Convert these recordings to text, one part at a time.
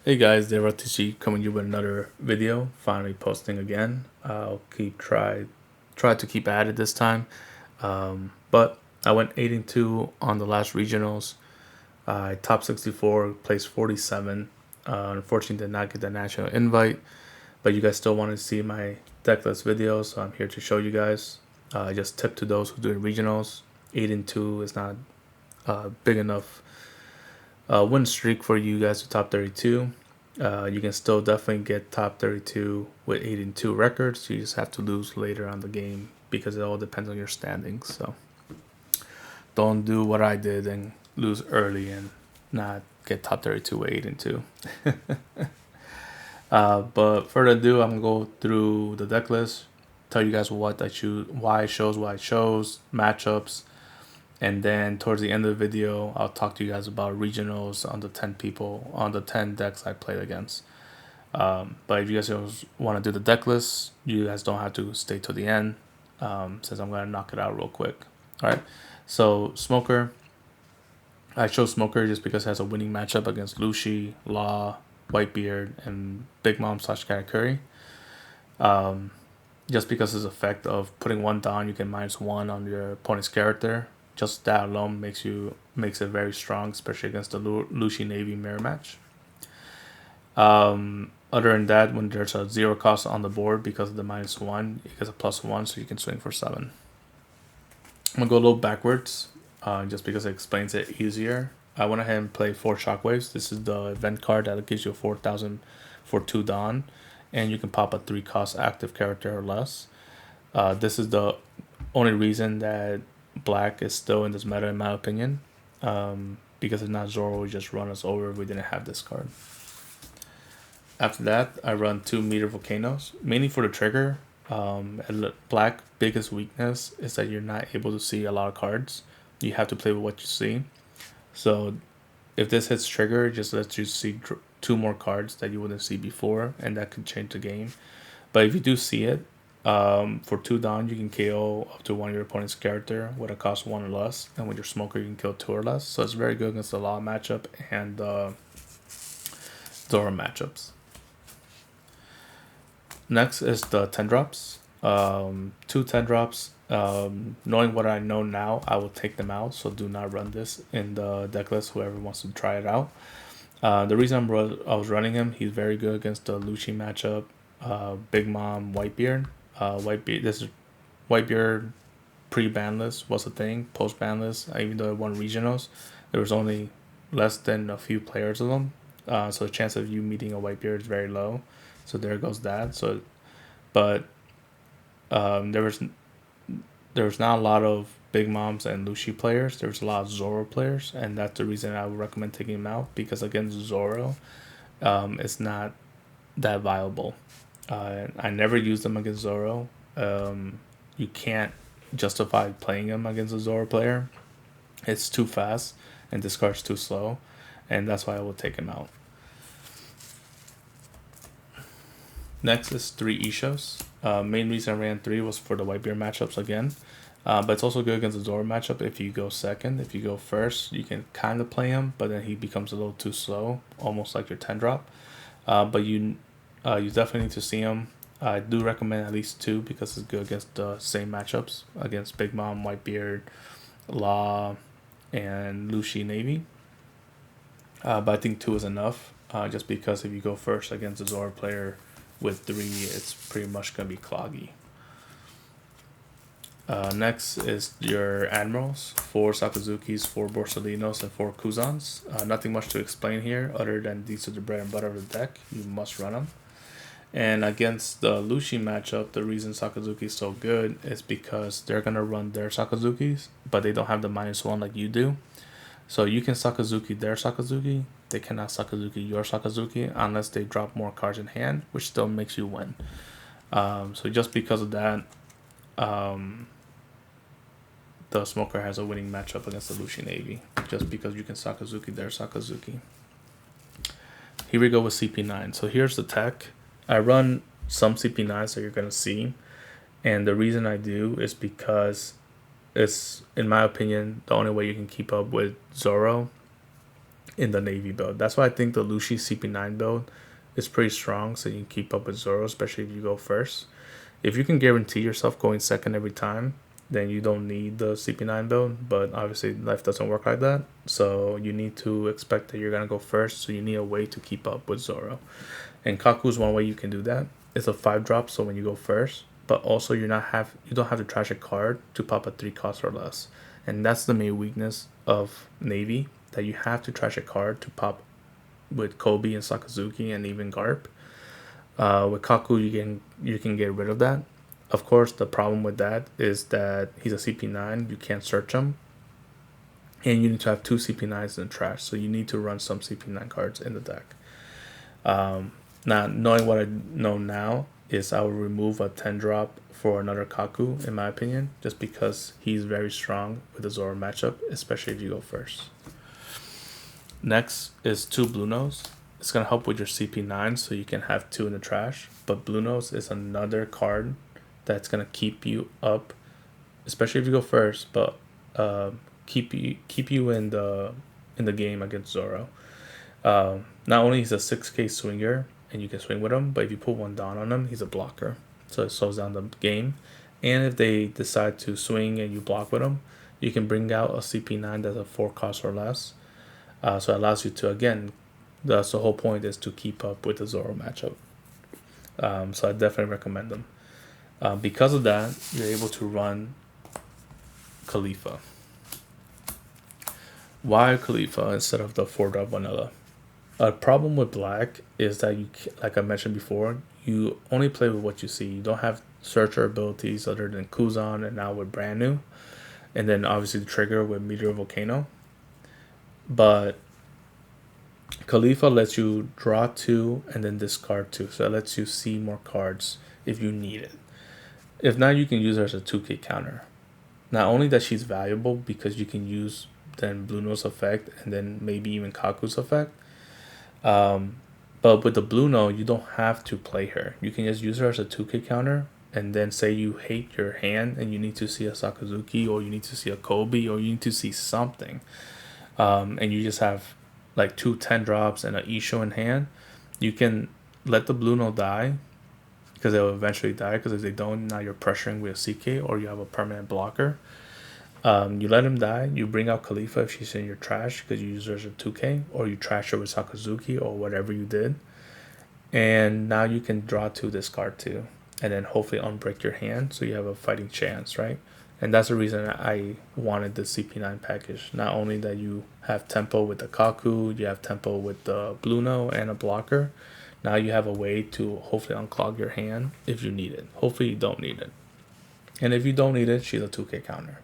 Hey guys, DevRTC coming to you with another video. Finally posting again. I'll try to keep at it this time. But I went 8-2 on the last regionals. I top 64, placed 47. Unfortunately, did not get the national invite, but you guys still want to see my decklist videos, so I'm here to show you guys. Just tip to those who doing regionals. 8-2 is not big enough win streak for you guys to top 32. You can still definitely get top 32 with 8-2 records. You just have to lose later on the game because it all depends on your standings. So don't do what I did and lose early and not get top 32 with 8-2. But further ado, I'm gonna go through the deck list, tell you guys what I choose, why I chose what I chose, matchups, and then towards the end of the video, I'll talk to you guys about regionals on the 10 decks I played against. But if you guys want to do the deck list, you guys don't have to stay till the end, since I'm going to knock it out real quick. All right, so Smoker. I chose Smoker just because it has a winning matchup against Lushi, Law, Whitebeard, and Big Mom / Katakuri. Just because his effect of putting one down, you can -1 on your opponent's character. Just that alone makes it very strong, especially against the Lushi Navy mirror match. Other than that, when there's a 0 cost on the board because of the -1, it gets a +1, so you can swing for 7. I'm gonna go a little backwards, just because it explains it easier. I went ahead and played 4 Shockwaves. This is the event card that gives you a 4,000 for 2 Dawn, and you can pop a 3 cost active character or less. This is the only reason that Black is still in this meta, in my opinion, because if not, Zoro would just run us over if we didn't have this card. After that, I run 2 Meteor Volcanoes, mainly for the trigger. Black biggest weakness is that you're not able to see a lot of cards. You have to play with what you see. So if this hits trigger, it just lets you see 2 more cards that you wouldn't see before, and that could change the game. But if you do see it, for 2 Dawn, you can KO up to 1 of your opponent's character with a cost 1 or less, and with your Smoker, you can kill 2 or less. So it's very good against the Law matchup and Zoro matchups. Next is the 10 drops. 2 10 drops. Knowing what I know now, I will take them out, so do not run this in the deck list, whoever wants to try it out. The reason I was running him, he's very good against the Luchi matchup, Big Mom, Whitebeard. This is Whitebeard pre-ban list was a thing, post-ban list, even though it won regionals, there was only less than a few players of them. So the chance of you meeting a Whitebeard is very low. So there goes that. So, but there was not a lot of Big Moms and Lushi players. There was a lot of Zoro players, and that's the reason I would recommend taking him out, because against Zoro, it's not that viable. I never used them against Zoro. You can't justify playing him against a Zoro player. It's too fast and discard's too slow, and that's why I will take him out. Next is 3 Ishos. Main reason I ran 3 was for the Whitebeard matchups again. But it's also good against the Zoro matchup if you go second. If you go first, you can kind of play him, but then he becomes a little too slow, almost like your 10 drop. But you definitely need to see him. I do recommend at least 2 because it's good against the same matchups, against Big Mom, Whitebeard, Law, and Lushi Navy. But I think 2 is enough, just because if you go first against a Zoro player with 3, it's pretty much going to be cloggy. Next is your Admirals, 4 Sakazukis, 4 Borsalinos, and 4 Kuzans. Nothing much to explain here other than these are the bread and butter of the deck. You must run them. And against the Lushi matchup, the reason Sakazuki is so good is because they're going to run their Sakazukis, but they don't have the -1 like you do. So you can Sakazuki their Sakazuki, they cannot Sakazuki your Sakazuki unless they drop more cards in hand, which still makes you win. So just because of that, the Smoker has a winning matchup against the Lushi Navy, just because you can Sakazuki their Sakazuki. Here we go with CP9. So here's the tech. I run some CP9s that you're going to see, and the reason I do is because it's, in my opinion, the only way you can keep up with Zoro in the Navy build. That's why I think the Lucy CP9 build is pretty strong, so you can keep up with Zoro, especially if you go first. If you can guarantee yourself going second every time, then you don't need the CP9 build, but obviously life doesn't work like that. So you need to expect that you're gonna go first, so you need a way to keep up with Zoro. And Kaku is one way you can do that. It's a 5-drop, so when you go first, but also you don't have to trash a card to pop a 3 cost or less. And that's the main weakness of Navy, that you have to trash a card to pop with Kobe and Sakazuki and even Garp. With Kaku, you can get rid of that. Of course, the problem with that is that he's a CP9. You can't search him, and you need to have 2 CP9s in the trash. So you need to run some CP9 cards in the deck. Now, knowing what I know now, is I will remove a 10-drop for another Kaku, in my opinion, just because he's very strong with the Zoro matchup, especially if you go first. Next is 2 Blue Nose. It's going to help with your CP9, so you can have 2 in the trash. But Blue Nose is another card that's going to keep you up, especially if you go first, but keep you in the game against Zoro. Not only he's a 6k swinger, and you can swing with him, but if you put 1 down on him, he's a blocker. So it slows down the game. And if they decide to swing and you block with him, you can bring out a CP9 that's a 4 cost or less. So it allows you to, again, that's the whole point, is to keep up with the Zoro matchup. So I definitely recommend them. Because of that, you're able to run Khalifa. Why Khalifa instead of the 4-drop vanilla? A problem with black is that you, like I mentioned before, you only play with what you see. You don't have searcher abilities other than Kuzan and now with Brand New. And then obviously the trigger with Meteor Volcano. But Khalifa lets you draw 2 and then discard 2. So it lets you see more cards if you need it. If not, you can use her as a 2k counter. Not only that she's valuable because you can use then Blue Nose effect and then maybe even Kaku's effect. But with the Blue Nose, you don't have to play her. You can just use her as a 2k counter, and then say you hate your hand and you need to see a Sakazuki or you need to see a Kobe or you need to see something. And you just have like 2 10-drops and an Isho in hand. You can let the Blue Nose die, because they will eventually die, because if they don't, now you're pressuring with a CK or you have a permanent blocker. You let him die, you bring out Khalifa if she's in your trash because you use her as a 2k, or you trash her with Sakazuki or whatever you did. And now you can draw 2, discard 2, and then hopefully unbreak your hand so you have a fighting chance, right? And that's the reason I wanted the CP9 package. Not only that you have tempo with the Kaku, you have tempo with the Blue Nose and a blocker. Now you have a way to hopefully unclog your hand if you need it. Hopefully you don't need it. And if you don't need it, she's a 2k counter.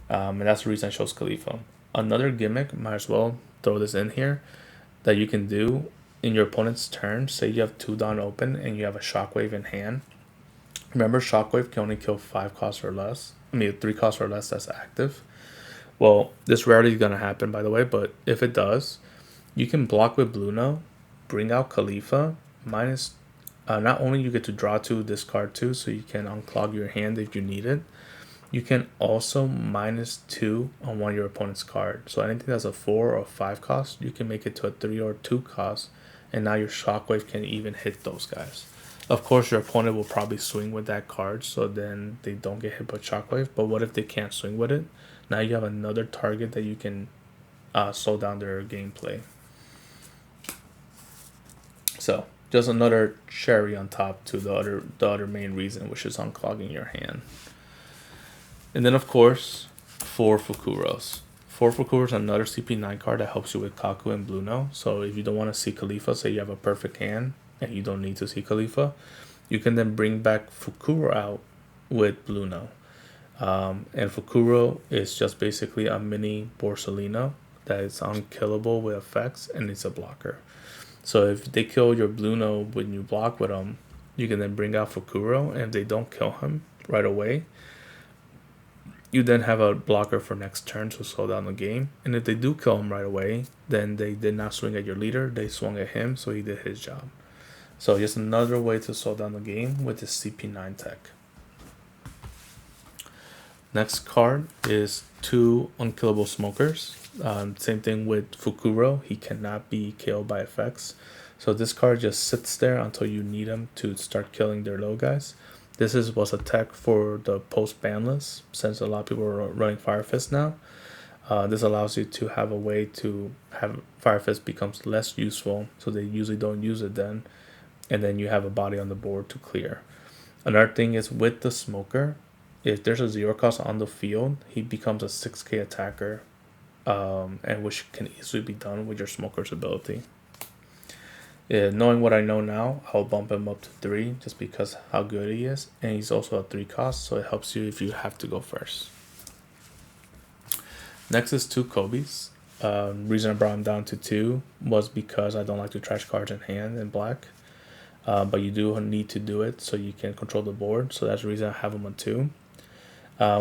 And that's the reason I chose Khalifa. Another gimmick, might as well throw this in here, that you can do in your opponent's turn. Say you have 2 down open and you have a Shockwave in hand. Remember, Shockwave can only kill 5 costs or less. 3 costs or less that's active. Well, this rarely is going to happen, by the way, but if it does, you can block with Blue Nose, bring out Khalifa, minus... not only you get to draw 2, discard 2, so you can unclog your hand if you need it. You can also -2 on one of your opponent's card. So anything that's a 4 or 5 cost, you can make it to a 3 or 2 cost, and now your Shockwave can even hit those guys. Of course, your opponent will probably swing with that card, so then they don't get hit by Shockwave. But what if they can't swing with it? Now you have another target that you can slow down their gameplay. So just another cherry on top to the other main reason, which is unclogging your hand. And then, of course, 4 Fukuros. 4 Fukuros is another CP9 card that helps you with Kaku and Blue Nose. So if you don't want to see Khalifa, say you have a perfect hand and you don't need to see Khalifa, you can then bring back Fukuro out with Blue Nose. And Fukuro is just basically a mini Borsalino that is unkillable with effects, and it's a blocker. So if they kill your Blue Nose when you block with them, you can then bring out Fukuro, and if they don't kill him right away, you then have a blocker for next turn to slow down the game. And if they do kill him right away, then they did not swing at your leader, they swung at him, so he did his job. So just another way to slow down the game with this CP9 tech. Next card is 2 Unkillable Smokers. Same thing with Fukuro, he cannot be killed by effects. So this card just sits there until you need him to start killing their low guys. This was a tech for the post ban list, since a lot of people are running Fire Fist now. This allows you to have a way to have Fire Fist becomes less useful, so they usually don't use it then, and then you have a body on the board to clear. Another thing is with the Smoker, if there's a 0 cost on the field, he becomes a 6k attacker, and which can easily be done with your Smoker's ability. Knowing what I know now, I'll bump him up to 3 just because how good he is, and he's also a 3 cost, so it helps you if you have to go first. Next is 2 Kobe's. Reason I brought him down to 2 was because I don't like to trash cards in hand in black, but you do need to do it so you can control the board, so that's the reason I have him on 2.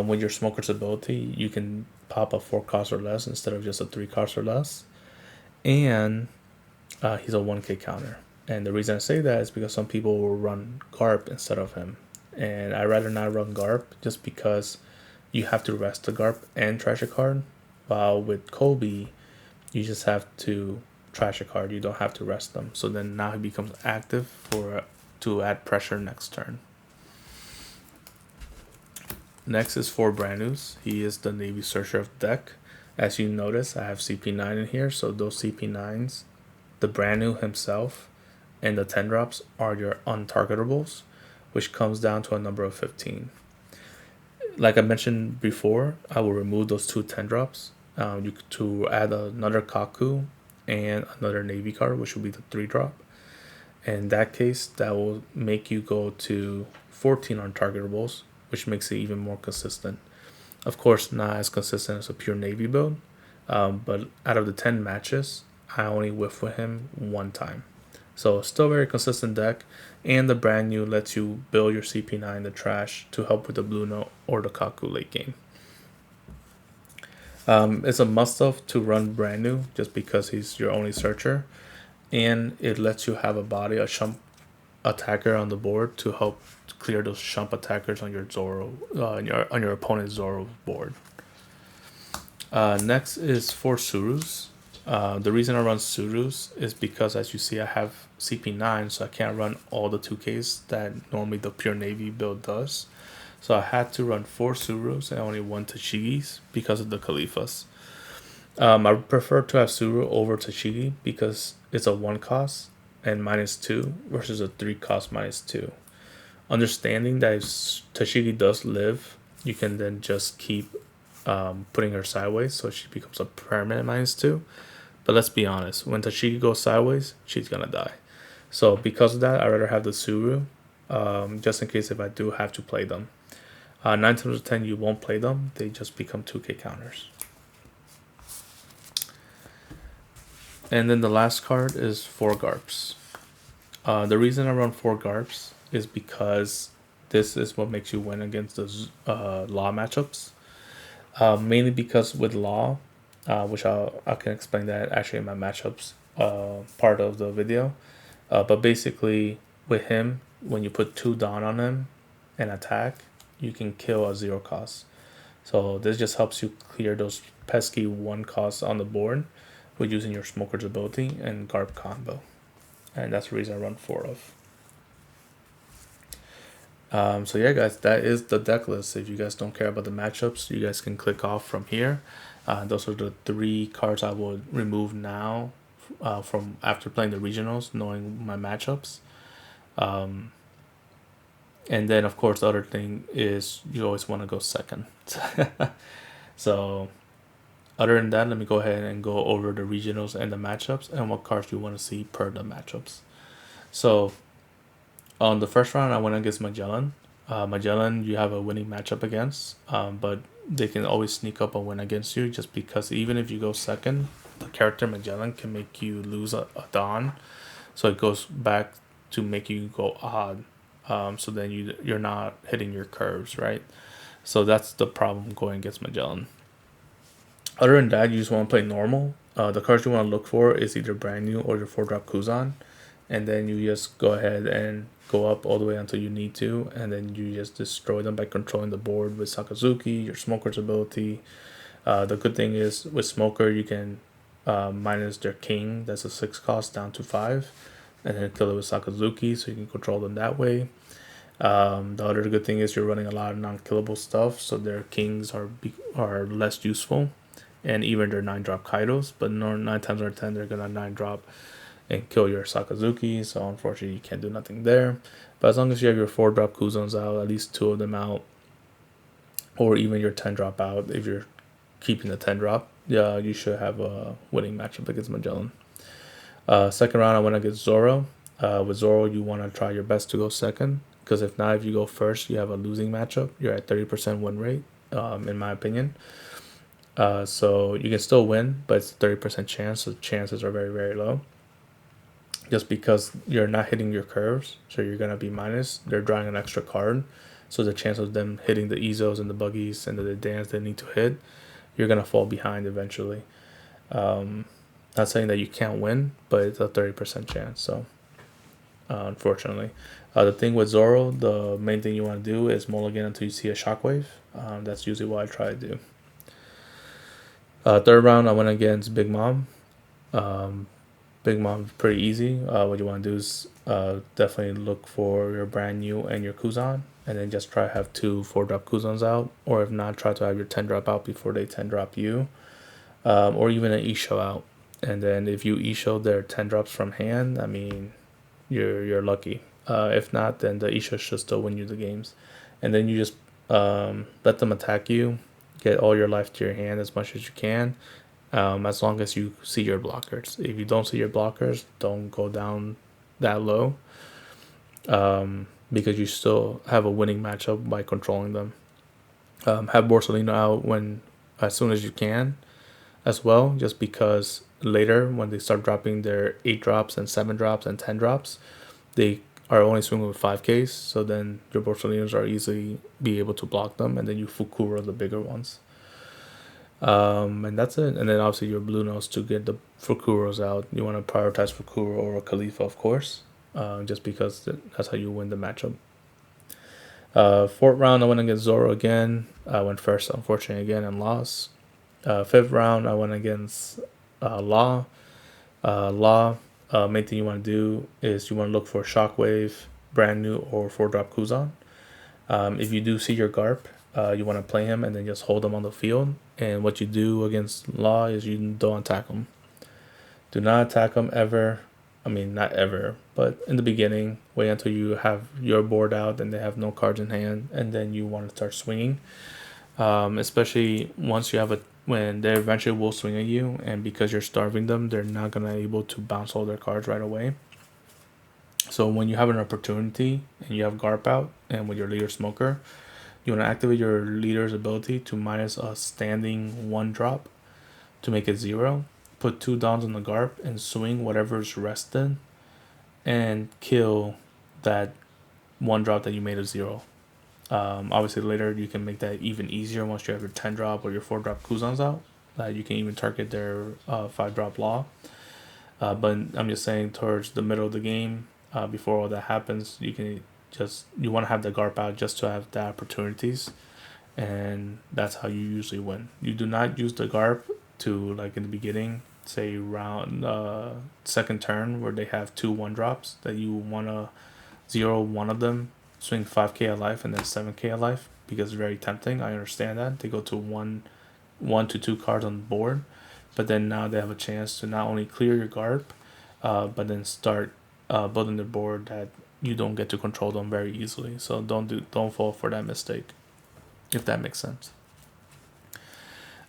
With your Smoker's ability, you can pop a 4 cost or less instead of just a 3 cost or less, and he's a 1k counter. And the reason I say that is because some people will run Garp instead of him, and I'd rather not run Garp just because you have to rest the Garp and trash a card, while with Kobe you just have to trash a card, you don't have to rest them. So then now he becomes active to add pressure next turn. Next is 4 brand news. He is the Navy Searcher of the deck. As you notice, I have CP9 in here, so those CP9s, the brand new himself, and the 10 drops are your untargetables, which comes down to a number of 15. Like I mentioned before, I will remove those 2 10 drops to add another Kaku and another Navy card, which will be the 3 drop. In that case, that will make you go to 14 untargetables, which makes it even more consistent. Of course, not as consistent as a pure Navy build, but out of the 10 matches, I only whiff with him 1 time. So still very consistent deck, and the brand new lets you build your CP9 in the trash to help with the Blue Note or the Kaku late game. It's a must-have to run brand new just because he's your only searcher, and it lets you have a body, a shump attacker on the board to help clear those shump attackers on your Zoro, on your opponent's Zoro board. Next is 4 Surus. The reason I run Surus is because, as you see, I have CP9, so I can't run all the 2Ks that normally the pure Navy build does. So I had to run 4 Surus and only 1 Tashigis because of the Khalifas. I prefer to have Suru over Tashigi because it's a 1 cost and -2 versus a 3 cost -2. Understanding that if Tashigi does live, you can then just keep putting her sideways so she becomes a permanent -2. But let's be honest, when Tashigi goes sideways, she's gonna die. So because of that, I'd rather have the Suru, just in case if I do have to play them. 9 times out of 10 you won't play them, they just become 2k counters. And then the last card is 4 Garps. The reason I run 4 Garps is because this is what makes you win against the Law matchups. Mainly because with Law, which I can explain that actually in my matchups part of the video. But basically with him, when you put 2 Dawn on him and attack, you can kill a 0 cost. So this just helps you clear those pesky 1 costs on the board with using your Smoker's ability and Garp combo. And that's the reason I run 4 of. So yeah guys, that is the deck list. If you guys don't care about the matchups, you guys can click off from here. Those are the 3 cards I will remove now from after playing the regionals, knowing my matchups. And then of course the other thing is you always want to go second. So other than that, let me go ahead and go over the regionals and the matchups and what cards you want to see per the matchups. So on the first round, I went against Magellan. Magellan, you have a winning matchup against, but they can always sneak up a win against you just because even if you go second, the character Magellan can make you lose a Dawn. So it goes back to make you go odd. So then you're not hitting your curves, right? So that's the problem going against Magellan. Other than that, you just want to play normal. The cards you want to look for is either brand new or your 4-drop Kuzan. And then you just go ahead and go up all the way until you need to. And then you just destroy them by controlling the board with Sakazuki, your Smoker's ability, The good thing is with Smoker, you can minus their king, that's a 6 cost, down to 5, and then kill it with Sakazuki, so you can control them that way. The other good thing is you're running a lot of non-killable stuff, so their kings are less useful, and even their 9-drop Kaidos, but 9 times out of 10 they're gonna 9-drop and kill your Sakazuki, so unfortunately you can't do nothing there. But as long as you have your 4-drop Kuzons out, at least 2 of them out, or even your 10-drop out, if you're keeping the 10-drop, yeah, you should have a winning matchup against Magellan. Second round, I went against Zoro. With Zoro, you want to try your best to go second, because if not, if you go first, you have a losing matchup. You're at 30% win rate, in my opinion. So you can still win, but it's a 30% chance, so chances are very, very low. Just because you're not hitting your curves, so you're going to be minus. They're drawing an extra card, so the chance of them hitting the Izos and the buggies and the dance they need to hit, you're going to fall behind eventually. Not saying that you can't win, but it's a 30% chance, so unfortunately. The thing with Zoro, the main thing you want to do is mulligan until you see a shockwave. That's usually what I try to do. Third round, I went against Big Mom. Big Mom is pretty easy. What you want to do is definitely look for your brand new and your Kuzan, and then just try to have 2 4-drop Kuzans out, or if not, try to have your 10-drop out before they 10-drop you, or even an Isho out. And then if you Isho their 10-drops from hand, I mean, you're lucky. If not, then the Isho should still win you the games. And then you just let them attack you, get all your life to your hand as much as you can, as long as you see your blockers. If you don't see your blockers, don't go down that low, because you still have a winning matchup by controlling them. Have Borsalino out as soon as you can as well, just because later when they start dropping their 8 drops and 7 drops and 10 drops, they are only swinging with 5Ks, so then your Borsalinos are easily be able to block them, and then you Fukuro the bigger ones. And that's it. And then obviously your Blue Nose to get the Fukuros out. You want to prioritize Fukuro over Khalifa, of course, just because that's how you win the matchup. Fourth round, I went against Zoro again. I went first, unfortunately, again, and lost. Fifth round, I went against Law. Main thing you want to do is you want to look for Shockwave, brand new, or 4-drop Kuzan. If you do see your Garp, you want to play him and then just hold him on the field. And what you do against Law is you don't attack him. Do not attack him ever. I mean, not ever, but in the beginning, wait until you have your board out and they have no cards in hand, and then you want to start swinging. Especially once you have when they eventually will swing at you, and because you're starving them, they're not gonna able to bounce all their cards right away. So when you have an opportunity and you have Garp out, and with your leader Smoker, you want to activate your leader's ability to minus a standing 1-drop to make it 0. Put 2 downs on the Garp and swing whatever's rested, and kill that 1-drop that you made a 0. Obviously later you can make that even easier once you have your 10-drop or your 4-drop Kuzans out. You can even target their 5-drop Law. But I'm just saying, towards the middle of the game, before all that happens, you want to have the Garp out just to have the opportunities, and that's how you usually win. You do not use the Garp to, like in the beginning, say round second turn, where they have 2 1-drops that you want to 0 one of them, swing 5k of life and then 7k of life, because it's very tempting. I understand that they go to 1 to 2 cards on the board, but then now they have a chance to not only clear your Garp, but then start building the board that you don't get to control them very easily. So don't fall for that mistake, if that makes sense.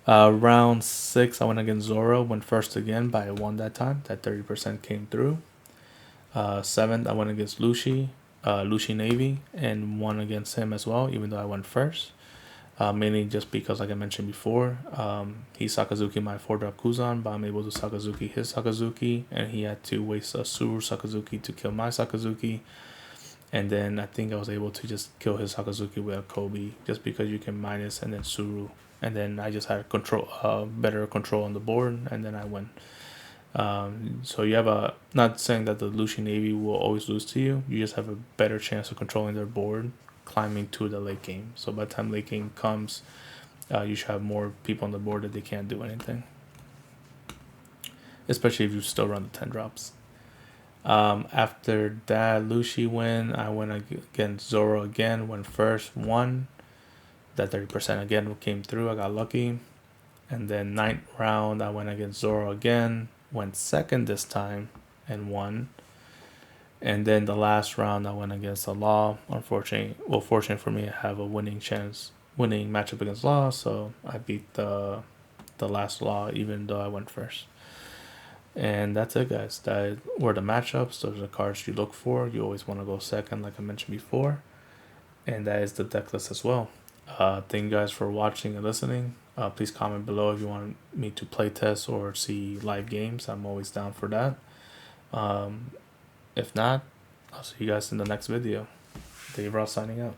Round 6, I went against Zoro. Went first again, but I won that time. That 30% came through. 7th, I went against Lucy Navy, and won against him as well, even though I went first. Mainly just because, like I mentioned before, he Sakazuki my 4-drop Kuzan, but I'm able to Sakazuki his Sakazuki, and he had to waste a Suru Sakazuki to kill my Sakazuki. And then I think I was able to just kill his Sakazuki with a Kobe, just because you can minus and then Suru. And then I just had better control on the board, and then I win. So you have not saying that the Lucy Navy will always lose to you, you just have a better chance of controlling their board, climbing to the late game. So by the time late game comes, you should have more people on the board that they can't do anything. Especially if you still run the 10 drops. After that Lucy win, I went against Zoro again, went first, won. That 30% again came through, I got lucky. And then 9th round, I went against Zoro again, went second this time, and won. And then the last round, I went against the Law. Unfortunately, well, fortunate for me, I have a winning matchup against Law, so I beat the last Law, even though I went first. And that's it, guys. That were the matchups. Those are the cards you look for. You always want to go second, like I mentioned before. And that is the deck list as well. Thank you guys for watching and listening. Please comment below if you want me to play test or see live games. I'm always down for that. If not, I'll see you guys in the next video. Dave Ross signing out.